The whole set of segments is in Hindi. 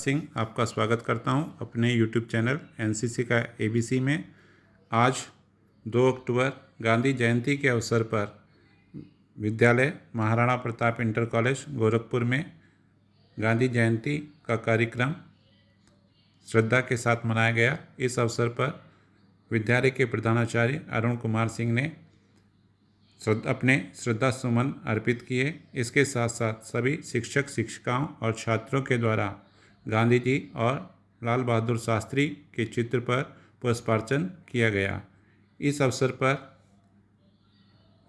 सिंह आपका स्वागत करता हूं अपने YouTube चैनल एनसीसी का ABC में। आज 2 अक्टूबर गांधी जयंती के अवसर पर विद्यालय महाराणा प्रताप इंटर कॉलेज गोरखपुर में गांधी जयंती का कार्यक्रम श्रद्धा के साथ मनाया गया। इस अवसर पर विद्यालय के प्रधानाचार्य अरुण कुमार सिंह ने अपने श्रद्धा सुमन अर्पित किए। इसके साथ साथ सभी शिक्षक शिक्षिकाओं और छात्रों के द्वारा गांधी जी और लाल बहादुर शास्त्री के चित्र पर पुष्पार्चन किया गया। इस अवसर पर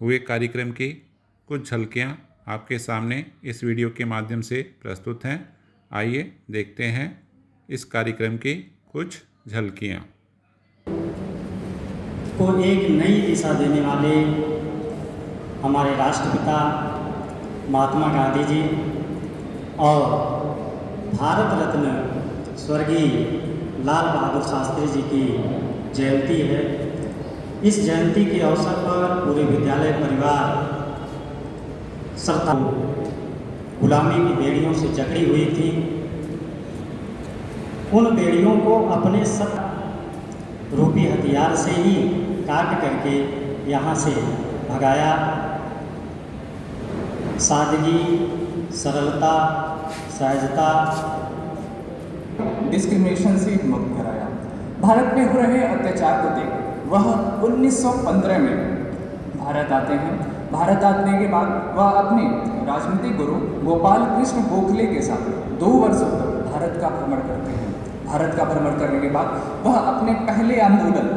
हुए कार्यक्रम की कुछ झलकियां आपके सामने इस वीडियो के माध्यम से प्रस्तुत हैं। आइए देखते हैं इस कार्यक्रम की कुछ झलकियां। को एक नई दिशा देने वाले हमारे राष्ट्रपिता महात्मा गांधी जी और भारत रत्न स्वर्गीय लाल बहादुर शास्त्री जी की जयंती है। इस जयंती के अवसर पर पूरे विद्यालय परिवार गुलामी की बेड़ियों से जकड़ी हुई थी। उन बेड़ियों को अपने सत्य रूपी हथियार से ही काट करके यहाँ से भगाया। सादगी, सरलता, सहजता, डिस्क्रिमिनेशन से मुक्त कराया। भारत में हो रहे अत्याचार को देख वह 1915 में भारत आते हैं। भारत आने के बाद वह अपने राजनीतिक गुरु गोपाल कृष्ण गोखले के साथ 2 वर्षों तक भारत का भ्रमण करते हैं। भारत का भ्रमण करने के बाद वह अपने पहले आंदोलन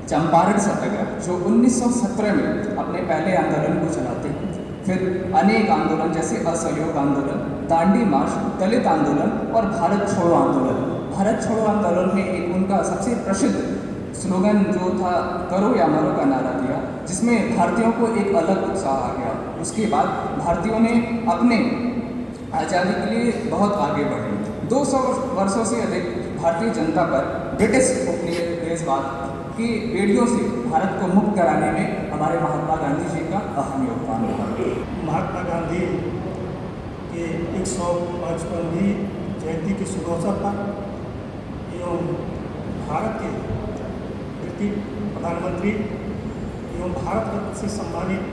चंपारण सत्याग्रह जो 1917 में अपने पहले आंदोलन को चलाते हैं। फिर अनेक आंदोलन जैसे असहयोग आंदोलन, दांडी मार्च, दलित आंदोलन और भारत छोड़ो आंदोलन। भारत छोड़ो आंदोलन में एक उनका सबसे प्रसिद्ध स्लोगन जो था करो या मरो का नारा दिया, जिसमें भारतीयों को एक अलग उत्साह आ गया। उसके बाद भारतीयों ने अपने आज़ादी के लिए बहुत आगे बढ़े। 200 वर्षों से अधिक भारतीय जनता पर ब्रिटिश उपनिवेशवाद की बेड़ियों से भारत को मुक्त कराने में हमारे महात्मा गांधी जी का अहम योगदान रहा। महात्मा गांधी के 155वीं जयंती के शुभ अवसर पर एवं भारत के तृतीय प्रधानमंत्री एवं भारत रत्न से सम्मानित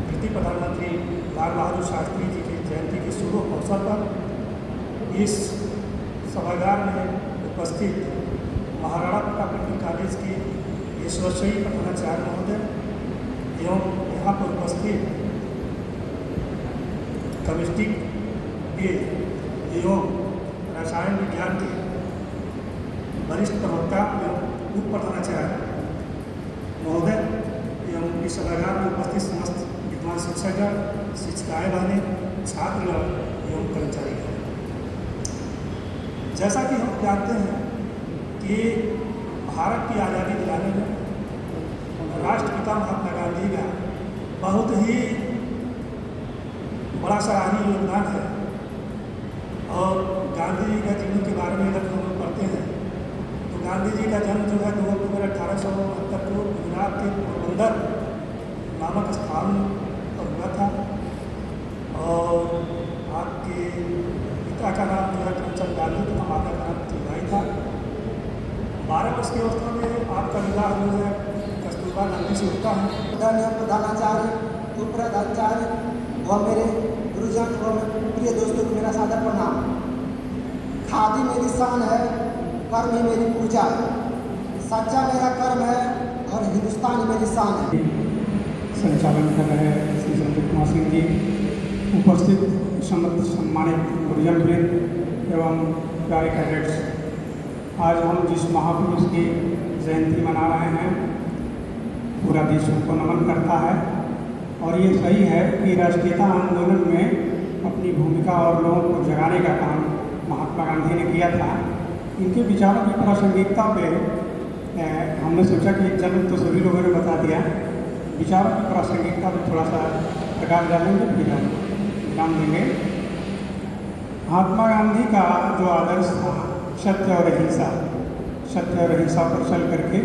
तृतीय प्रधानमंत्री लाल बहादुर शास्त्री जी की जयंती के शुभ अवसर पर इस सभागार में उपस्थित महाराणा प्रताप इंटर कॉलेज के ईश्वरशयी प्रधानाचार्य महोदय एवं यहाँ पर उपस्थित केमिस्ट्री के एवं रसायन विज्ञान के वरिष्ठ प्रवक्ता एवं उप प्रधानाचार्य महोदय एवं इस सभागार में उपस्थित समस्त विद्वान शिक्षकगण, शिक्षिकाएँ बहने, छात्रगण एवं कर्मचारीगण। जैसा कि हम जानते हैं कि भारत की आज़ादी दिलाने में राष्ट्रपिता महात्मा गांधी का बहुत ही बड़ा सराहनीय योगदान है। और गांधी जी का जीवन के बारे में अगर हम लोग पढ़ते हैं तो गांधी जी का जन्म जो है 2 अक्टूबर 1869 को गुजरात के पोरबंदर नामक स्थान पर हुआ था। और आपके पिता का नाम जो है करमचंद गांधी तथा माता का नाम तीबाई था। 12 वर्ष की अवस्था में आपका विवाह जो है कस्तूरबा गांधी से होता है। प्रधानाचार्य, उपप्रधानाचार्य व मेरे गुरुजन व प्रिय दोस्तों को मेरा सादर प्रणाम। खादी मेरी शान है, कर्म ही मेरी पूजा है। सच्चा मेरा कर्म है और हिंदुस्तान ही मेरी शान है। संचालन कर रहे श्री संजय कुमार सिंह जी, उपस्थित सम्मानित गुरुजन वृंद एवं प्यारे कैडेट्स, आज हम जिस महापुरुष की जयंती मना रहे हैं पूरा देश उनको नमन करता है। और ये सही है कि राष्ट्रीयता आंदोलन में अपनी भूमिका और लोगों को जगाने का काम महात्मा गांधी ने किया था। इनके विचारों की प्रासंगिकता पे हमने सोचा कि जन्म तो सभी लोगों ने बता दिया, विचारों की प्रासंगिकता पर थोड़ा सा प्रकाश डालेंगे, फिर हम विराम देंगे। महात्मा गांधी का जो आदर्श था सत्य और अहिंसा, सत्य और अहिंसा पर चल करके,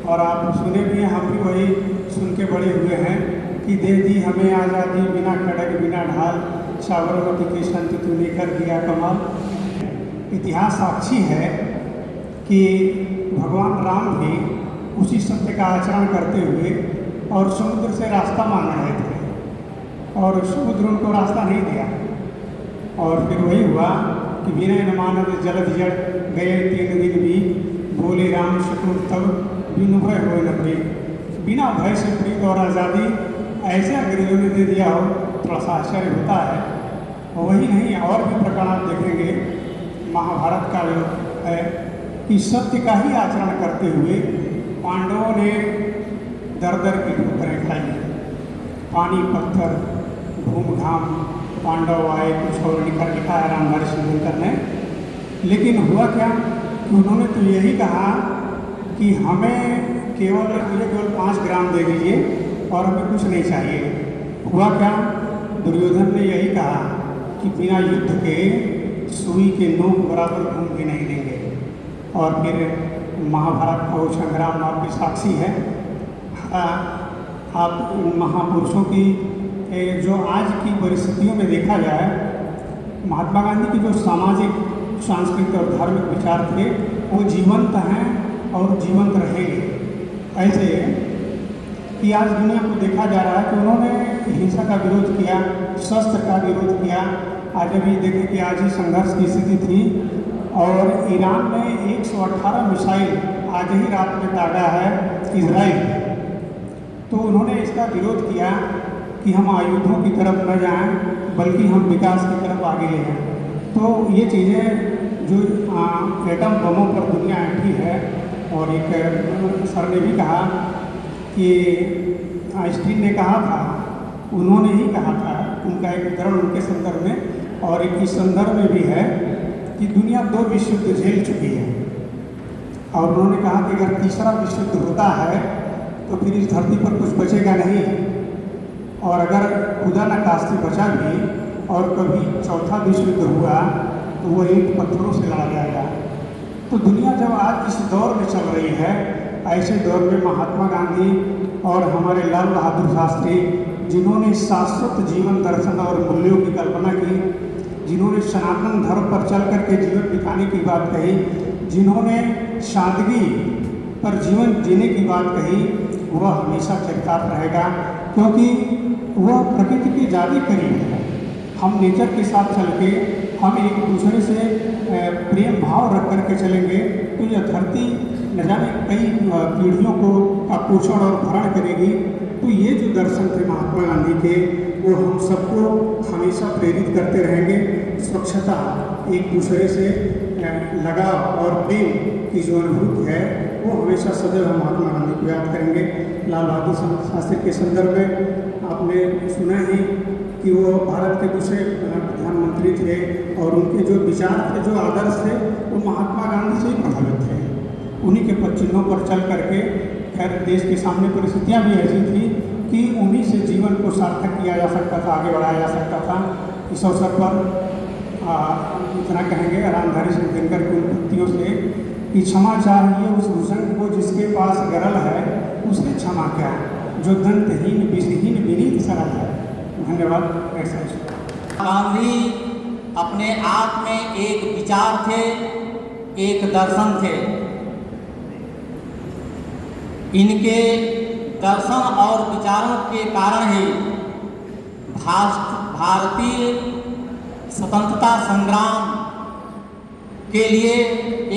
और आप सुने भी हैं, हम भी वही सुन के बड़े हुए हैं कि दे दी हमें आज़ादी बिना खड़ग बिना ढाल, साबरमती की संत तूने कर दिया कमाल। इतिहास साक्षी है कि भगवान राम भी उसी सत्य का आचरण करते हुए और समुद्र से रास्ता मांग रहे थे और समुद्र उनको रास्ता नहीं दिया। और फिर वही हुआ कि विनय न मानव जलद जड़ गए 3 दिन भी, बोले राम शकुन तब बिनु भय हो न प्रीत। बिना भय से प्रीत और आज़ादी ऐसे अंग्रेजों ने दे दिया हो, थोड़ा सा आश्चर्य होता है। और वही नहीं, और भी प्रकार आप देखेंगे महाभारत का जो है कि सत्य का ही आचरण करते हुए पांडवों ने दर दर की ठोकरें खाई। पानी पत्थर घूम घाम पांडव आए, कुछ और लिखा है रामधारी सिंह ने। लेकिन हुआ क्या कि उन्होंने तो यही कहा कि हमें केवल 5 ग्राम दे दीजिए और हमें कुछ नहीं चाहिए। हुआ क्या, दुर्योधन ने यही कहा कि बिना युद्ध के सुई के नोक बराबर घूम भी नहीं देंगे। और फिर महाभारत का वो संग्राम आपकी साक्षी है। आप महापुरुषों की जो आज की परिस्थितियों में देखा जाए, महात्मा गांधी के जो सामाजिक, सांस्कृतिक और धार्मिक विचार थे वो जीवंत हैं और जीवंत रहेंगे। ऐसे कि आज दुनिया को देखा जा रहा है कि उन्होंने हिंसा का विरोध किया, शस्त्र का विरोध किया। आज अभी देखें कि आज ही संघर्ष की स्थिति थी और ईरान ने 118 मिसाइल आज ही रात में दागा है इजराइल। तो उन्होंने इसका विरोध किया कि हम आयुधों की तरफ न जाएं, बल्कि हम विकास की तरफ आगे ले जाएं। तो ये चीज़ें जो एटम बमों पर दुनिया ऐठी है, और एक सर ने भी कहा कि आइंस्टीन ने कहा था, उन्होंने ही कहा था, उनका एक उदाहरण उनके संदर्भ में और एक इस संदर्भ में भी है कि दुनिया 2 विश्व युद्ध झेल चुकी है। और उन्होंने कहा कि अगर तीसरा विश्व युद्ध होता है तो फिर इस धरती पर कुछ बचेगा नहीं, और अगर खुदा न खास्ते बचा भी और कभी चौथा विश्व युद्ध हुआ तो वो ईंट पत्थरों से लड़ा जाएगा। तो दुनिया जब आज इस दौर में चल रही है, ऐसे दौर में महात्मा गांधी और हमारे लाल बहादुर शास्त्री, जिन्होंने शाश्वत जीवन दर्शन और मूल्यों की कल्पना की, जिन्होंने सनातन धर्म पर चल करके जीवन बिताने की बात कही, जिन्होंने सादगी पर जीवन जीने की बात कही, वह हमेशा चरितार्थ रहेगा, क्योंकि वह प्रकृति के ज़्यादा करीब है। हम नेचर के साथ चल के हम एक दूसरे से प्रेम भाव रख करके चलेंगे तो यह धरती न जाने कई पीढ़ियों को पोषण और भरण करेगी। तो ये जो दर्शन थे महात्मा गांधी के, वो हम सबको हमेशा प्रेरित करते रहेंगे। स्वच्छता, एक दूसरे से लगाव और प्रेम की जो अनुभूति है वो हमेशा सदैव हम महात्मा गांधी को याद करेंगे। लाल बहादुर शास्त्री के संदर्भ में आपने सुना ही कि वो भारत के दूसरे प्रधानमंत्री थे और उनके जो विचार थे, जो आदर्श थे, वो महात्मा गांधी से ही प्रभावित थे। उन्हीं के पद चिन्हों पर चल करके, खैर देश के सामने परिस्थितियाँ भी ऐसी थी कि उन्हीं से जीवन को सार्थक किया जा सकता था, आगे बढ़ाया जा सकता था। इस अवसर पर इतना कहेंगे रामधारी सिंह दिनकर की उक्तियों से कि क्षमा चाहिए उस भूषण को जिसके पास गरल है, उसे क्षमा क्या, जो दंतहीन विषहीन विनीत सरल है। धन्यवाद। गांधी अपने आप में एक विचार थे, एक दर्शन थे। इनके दर्शन और विचारों के कारण ही भारतीय स्वतंत्रता संग्राम के लिए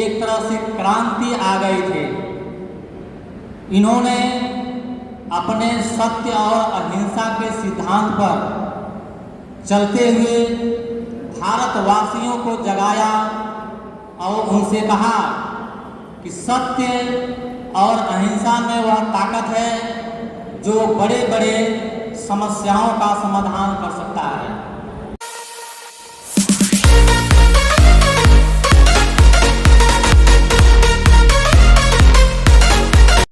एक तरह से क्रांति आ गई थी। इन्होंने अपने सत्य और अहिंसा के सिद्धांत पर चलते हुए भारतवासियों को जगाया और उनसे कहा कि सत्य और अहिंसा में वह ताकत है जो बड़े बड़े समस्याओं का समाधान कर सकता है।